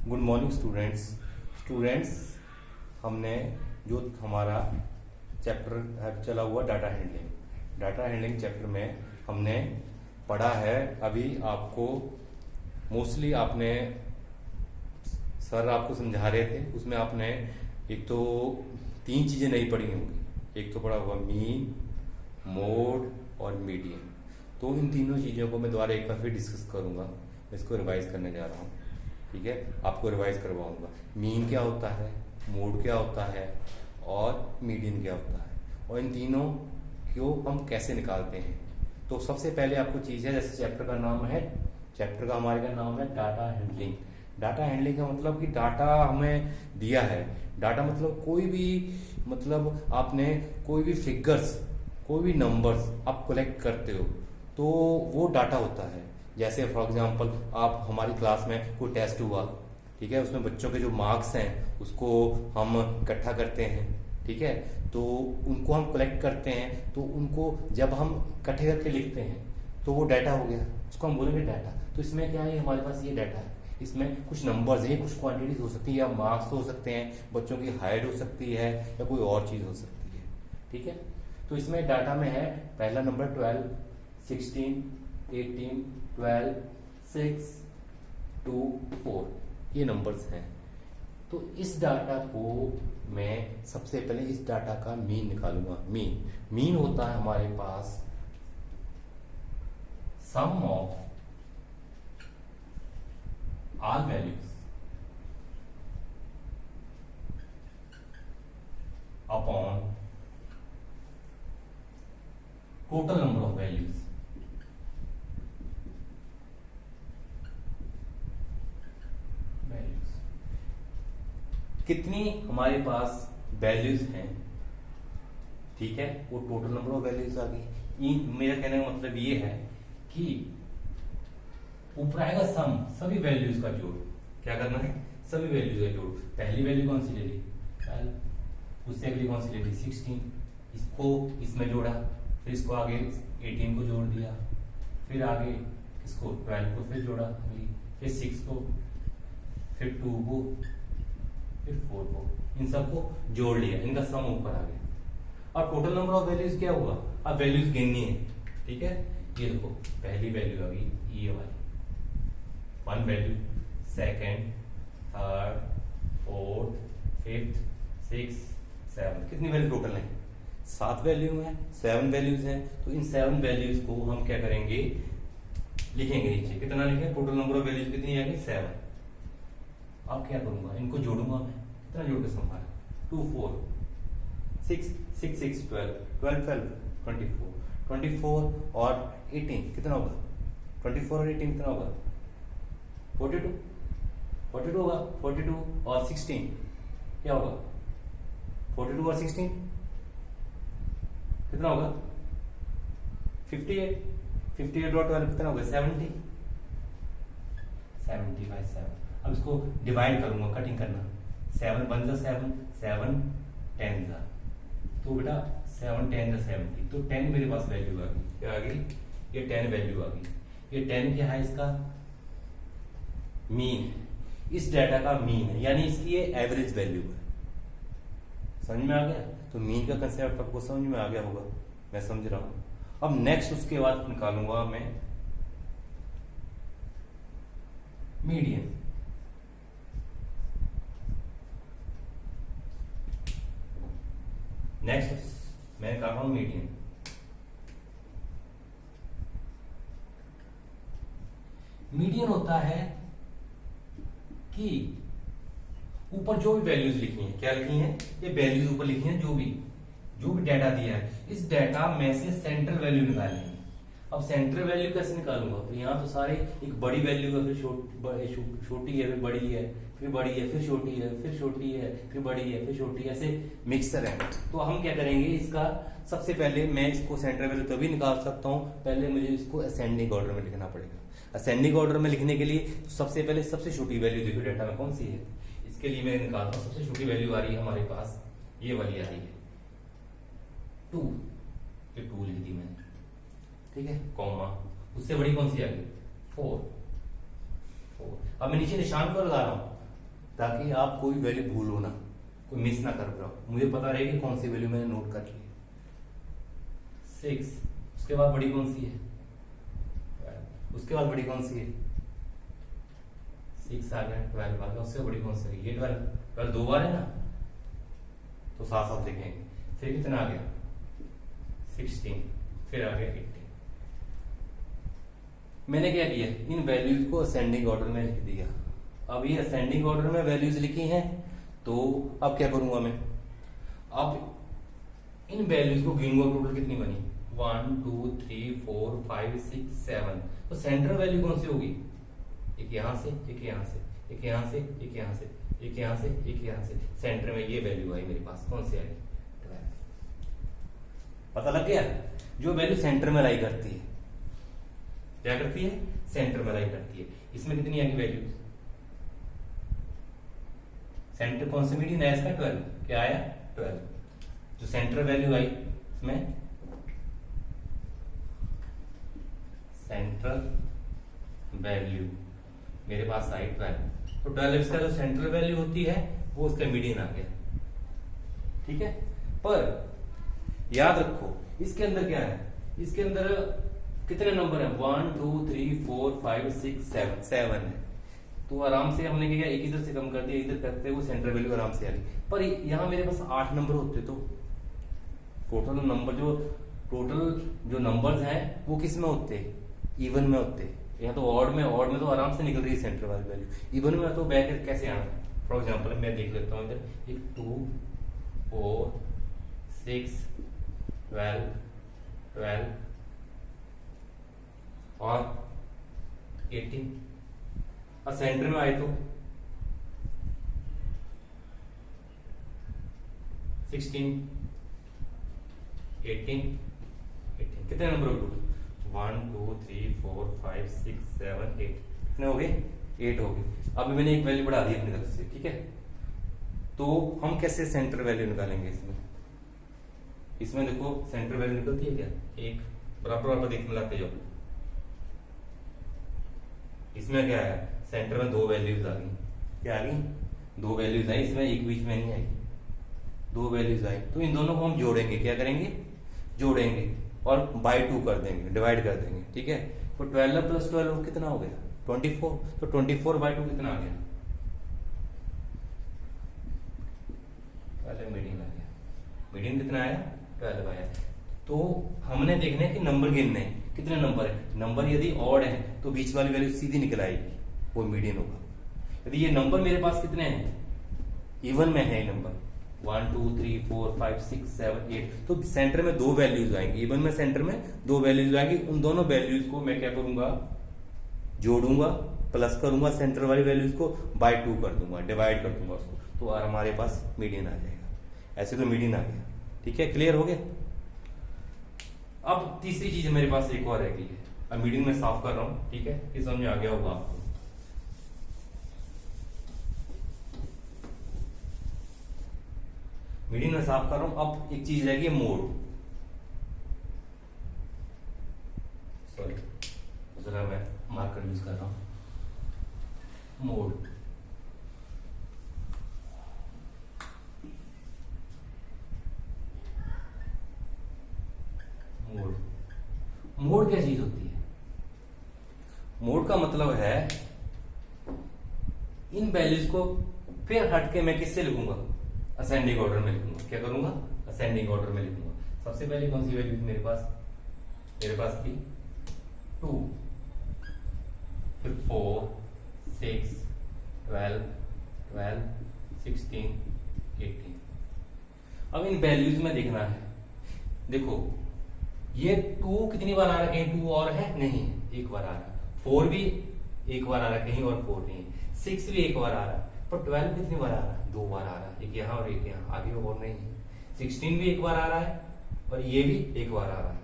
Good morning students. हमने जो हमारा चैप्टर है चला हुआ डाटा हैंडलिंग चैप्टर में हमने पढ़ा है। अभी आपको मोस्टली आपने सर आपको समझा रहे थे, उसमें आपने एक तो 3 चीज़ें नहीं पढ़ी होंगी। एक तो पढ़ा होगा मीन, मोड और मीडियन। तो इन तीनों चीज़ों को मैं दोबारा एक बार फिर डिस्कस करूँगा। इसको रिवाइज करने जा रहा हूँ, ठीक है। आपको रिवाइज करवाऊंगा। मीन क्या होता है, मोड क्या होता है और मीडियन क्या होता है, और इन तीनों को हम कैसे निकालते हैं। तो सबसे पहले आपको चीज़ है, जैसे चैप्टर का नाम है, चैप्टर का हमारे का नाम है डाटा हैंडलिंग। डाटा हैंडलिंग का मतलब कि डाटा हमें दिया है। डाटा मतलब कोई भी, मतलब आपने कोई भी फिगर्स, कोई भी नंबर्स आप कलेक्ट करते हो तो वो डाटा होता है। जैसे फॉर एग्जांपल आप हमारी क्लास में कोई टेस्ट हुआ, ठीक है, उसमें बच्चों के जो मार्क्स हैं उसको हम इकट्ठा करते हैं, ठीक है। तो उनको हम कलेक्ट करते हैं, तो उनको जब हम इकट्ठे करके लिखते हैं तो वो डाटा हो गया, उसको हम बोलेंगे डाटा। तो इसमें क्या है, हमारे पास ये डाटा है, इसमें कुछ नंबर्स हैं, कुछ क्वांटिटीज हो सकती है, या मार्क्स हो सकते हैं, बच्चों की हाइट हो सकती है, या कोई और चीज़ हो सकती है, ठीक है। तो इसमें डाटा में है पहला नंबर 12, 16, 18, 12, 6, 2, 4, ये नंबर्स हैं। तो इस डाटा को मैं सबसे पहले इस डाटा का मीन निकालूंगा। मीन होता है हमारे पास sum of all values upon total number of values. कितनी हमारे पास वैल्यूज हैं, ठीक है, वो टोटल नंबर ऑफ वैल्यूज आ गई। मेरा कहने का मतलब ये है कि ऊपर आएगा सम, सभी वैल्यूज का जोड़। क्या करना है, सभी वैल्यूज का जोड़। पहली वैल्यू कौन सी ले ली, 12, उससे अगली कौन सी ले ली, 16, इसको इसमें जोड़ा, फिर इसको आगे 18 को जोड़ दिया, फिर आगे इसको 12 को फिर जोड़ा, अगली फिर 6 को, फिर 2 को, फिर 4 को, इन सबको जोड़ लिया, इनका सम ऊपर आ गया। और टोटल नंबर ऑफ वैल्यूज क्या हुआ, अब वैल्यूज गिननी है, ठीक है। ये देखो पहली वैल्यू आ गई ये वाली, 1 value, second, third, fourth, fifth, 6, 7, कितनी वैल्यू टोटल है, 7 वैल्यू है, 7 वैल्यूज हैं। तो इन 7 वैल्यूज को हम क्या करेंगे, लिखेंगे नीचे। कितना लिखें, टोटल नंबर ऑफ वैल्यूज कितनी आ गई, 7। अब क्या करूंगा, इनको जोड़ूंगा मैं। कितना जोड़ के संभाल, 2, 4, 6, 6, 6, 12, 12, 12, 24, 24 और 18 कितना होगा, 24 और 18 कितना होगा, 42, 42 होगा। 42 और 16 क्या होगा, 42 और 16 कितना होगा, 58, 58 और 12 कितना होगा, 70, 70 बाई 7। अब इसको डिवाइड करूंगा, कटिंग करना, 7 1 जा 7, 7 10 जा, तो बेटा 7 10 जा 70, तो 10 मेरे पास वैल्यू आ गई। क्या आ गई, ये 10 वैल्यू आ गई। ये 10 क्या है, इसका मीन है, इस डाटा का मीन है, यानी इसकी ये एवरेज वैल्यू है। समझ में आ गया, तो मीन का कंसेप्ट आपको समझ में आ गया होगा, मैं समझ रहा हूं। अब नेक्स्ट उसके बाद निकालूंगा मैं मीडियन। नेक्स्ट मैं निकाल रहा हूं मीडियन। मीडियन होता है कि ऊपर जो भी वैल्यूज लिखी हैं, क्या लिखी हैं, ये वैल्यूज ऊपर लिखी हैं, जो भी डाटा दिया है, इस डाटा में से सेंट्रल वैल्यू निकालनी है। अब सेंट्रल वैल्यू कैसे निकालूंगा, तो यहाँ तो सारे एक बड़ी वैल्यू है, फिर छोटी है, फिर बड़ी है, फिर बड़ी है, फिर छोटी है, फिर छोटी है, फिर बड़ी है, फिर छोटी है, ऐसे मिक्सर है। तो हम क्या करेंगे, इसका सबसे पहले मैं इसको सेंट्रल वैल्यू तभी निकाल सकता हूँ, पहले मुझे इसको असेंडिंग ऑर्डर में लिखना पड़ेगा। असेंडिंग ऑर्डर में लिखने के लिए सबसे पहले सबसे छोटी वैल्यू देखो डाटा में कौन सी है, इसके लिए मैं निकालता हूँ। सबसे छोटी वैल्यू आ रही है हमारे पास, ये वाली आ रही है 2, ये 2 लिख दी मैंने, ठीक है, कॉमा, उससे बड़ी कौन सी आ गई, 4। अब मैं नीचे निशान क्यों लगा रहा हूं, ताकि आप कोई वैल्यू भूलो ना, कोई मिस ना कर पाओ, मुझे पता रहे कि कौन सी वैल्यू मैंने नोट कर ली। 6, उसके बाद बड़ी कौन सी है, 12, उसके बाद बड़ी कौन सी है, 6 आ गया, 12 आ गया, उससे बड़ी कौन सी है, ये 12 दो बार है ना, तो साथ साथ लिखेंगे। फिर कितना आ गया, 16, फिर आ गया 18। मैंने क्या किया, इन वैल्यूज को असेंडिंग ऑर्डर में लिख दिया। अब ये असेंडिंग ऑर्डर में वैल्यूज लिखी हैं, तो अब क्या करूंगा मैं, अब इन वैल्यूज को गिनूंगा, टोटल कितनी बनी, 1 2 3 4 5 6 7। तो सेंटर वैल्यू कौन सी होगी, एक यहां से, एक यहां से, एक यहां से, एक यहां से, एक यहां से, एक यहां से, सेंटर में ये वैल्यू आई मेरे पास, कौन सी आई, 12। पता लग गया, जो वैल्यू सेंटर में लाई करती है, क्या करती है, सेंटर में लाई करती है। इसमें कितनी आएगी वैल्यू, सेंटर कौन सी मीडियन है इसका, 12, क्या आया 12। जो सेंटर वैल्यू आई इसमें, सेंट्रल वैल्यू मेरे पास आई 12, तो 12 इसका जो सेंट्रल वैल्यू होती है वो उसका मीडियन आ गया, ठीक है। पर याद रखो इसके अंदर क्या है, इसके अंदर कितने नंबर है, 1 2 3 4 5 6 7, 7 है। तो आराम से हमने क्या किया, एक इधर से कम कर दिया, इधर करते हुए सेंट्रल वैल्यू आराम से आ गई। पर यहाँ मेरे पास 8 नंबर होते तो टोटल नंबर जो नंबर्स हैं वो किस में होते, इवन में होते। यहाँ तो ऑड में तो आराम से निकल रही है सेंटर वाली वैल्यू, इवन में तो बैक कैसे आना। फॉर एग्जांपल मैं देख लेता हूँ इधर, 2 4 6 12 12 और 18, और सेंटर में आए तो 16 18 18, कितने नंबर हो गए, 1 2 3 4 5 6 7 8, कितने हो गए, 8 हो गए। अब मैंने एक वैल्यू बढ़ा दी अपनी तरफ से, ठीक है। तो हम कैसे सेंटर वैल्यू निकालेंगे इसमें देखो सेंटर वैल्यू निकलती है क्या, एक बराबर देख मिलाते जाओ। इसमें क्या है, सेंटर में 2 वैल्यूज आ गई, क्या आ गई, 2 वैल्यूज आई, इसमें एक बीच में नहीं आई, 2 वैल्यूज आई। तो इन दोनों को हम जोड़ेंगे, क्या करेंगे, जोड़ेंगे और बाय 2 कर देंगे, डिवाइड कर देंगे, ठीक है। तो 12 + 12 कितना हो गया, 24। तो 24/2 कितना आ गया, पहले मीडियन आ गया, मीडियन कितना आया, 12 आया। तो हमने देखना है कि नंबर गिनने हैं, कितने नंबर है, नंबर यदि ऑड है तो बीच वाली वैल्यू सीधी निकल आएगी, वो मीडियन होगा। यदि ये नंबर मेरे पास कितने हैं, इवन में है ये नंबर 1 2 3 4 5 6 7 8, तो सेंटर में 2 वैल्यूज आएंगी, इवन में सेंटर में 2 वैल्यूज आएंगी। उन दोनों वैल्यूज को मैं क्या करूंगा, जोड़ूंगा, प्लस करूंगा, सेंटर वाली वैल्यूज को बाय 2 कर दूंगा, डिवाइड कर दूंगा उसको, तो हमारे पास मीडियन आ जाएगा। ऐसे तो मीडियन आ गया, ठीक है, क्लियर हो गया। अब तीसरी चीज मेरे पास एक और रह गई है, अब मीडियन में साफ कर रहा हूं, ठीक है, ये समझ आ गया होगा आपको। मीडियन में साफ कर रहा हूं। अब एक चीज रहेगी मोड, सॉरी जरा मैं मार्कर यूज कर रहा हूं, मोड। मोड क्या चीज होती है, मोड का मतलब है इन वैल्यूज को फिर हटके मैं किससे लिखूंगा, असेंडिंग ऑर्डर में लिखूंगा। क्या करूंगा, असेंडिंग ऑर्डर में लिखूंगा। सबसे पहले कौन सी वैल्यू थी मेरे पास थी 2, फिर 4 6 12 12 16 18। अब इन वैल्यूज में देखना है, देखो ये 2 कितनी बार आ रहा है, कहीं 2 और है नहीं है, एक बार आ रहा है। 4 भी एक बार आ रहा है, कहीं और 4 नहीं है। 6 भी एक बार आ रहा है, पर 12 कितनी बार आ रहा है, 2 बार आ रहा है, एक यहाँ और एक यहाँ, आगे और नहीं है। 16 भी एक बार आ रहा है और ये भी एक बार आ रहा है।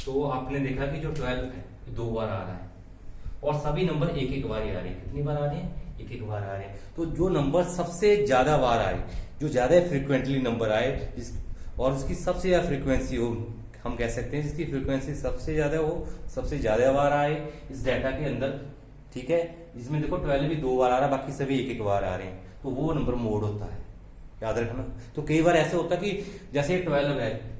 तो आपने देखा कि जो 12 है 2 बार आ रहा है और सभी नंबर एक एक बार ही आ रहे हैं। कितनी बार आ रहे हैं, एक एक बार आ रहे हैं। तो जो नंबर सबसे ज्यादा बार आए, जो ज्यादा फ्रिक्वेंटली नंबर आए और उसकी सबसे ज्यादा फ्रीक्वेंसी हो, हम कह सकते हैं जिसकी फ्रीक्वेंसी सबसे ज्यादा हो, सबसे ज्यादा बार आए इस डाटा के अंदर, ठीक है, जिसमें देखो 12 भी 2 बार आ रहा है, बाकी सभी एक एक बार आ रहे हैं, तो वो नंबर मोड होता है, याद रखना। तो कई बार ऐसे होता है कि जैसे 12 है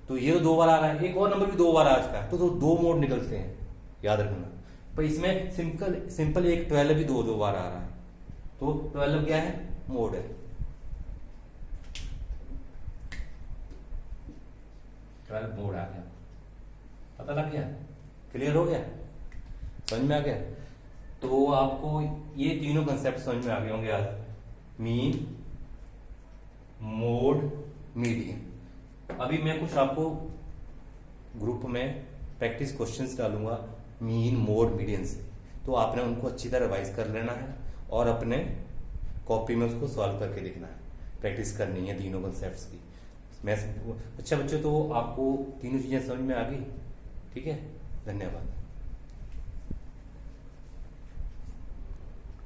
तो ये तो 2 बार आ रहा है, एक और नंबर भी 2 बार आ चुका है, तो 2 मोड निकलते हैं, याद रखना। पर इसमें सिंपल एक 12 भी 2 बार आ रहा है, तो 12 क्या है, मोड है। 12 मोड आ गया, पता लग गया, क्लियर हो गया, समझ में आ गया। तो आपको ये तीनों कंसेप्ट समझ में आ गए होंगे आज, मीन, मोड, मीडियन। अभी मैं कुछ आपको ग्रुप में प्रैक्टिस क्वेश्चंस डालूंगा मीन, मोड, मीडियन से, तो आपने उनको अच्छी तरह रिवाइज कर लेना है और अपने कॉपी में उसको सॉल्व करके लिखना है, प्रैक्टिस करनी है तीनों कंसेप्ट्स की। मैं अच्छा बच्चों, तो आपको तीनों चीजें समझ में आ गई, ठीक है, धन्यवाद।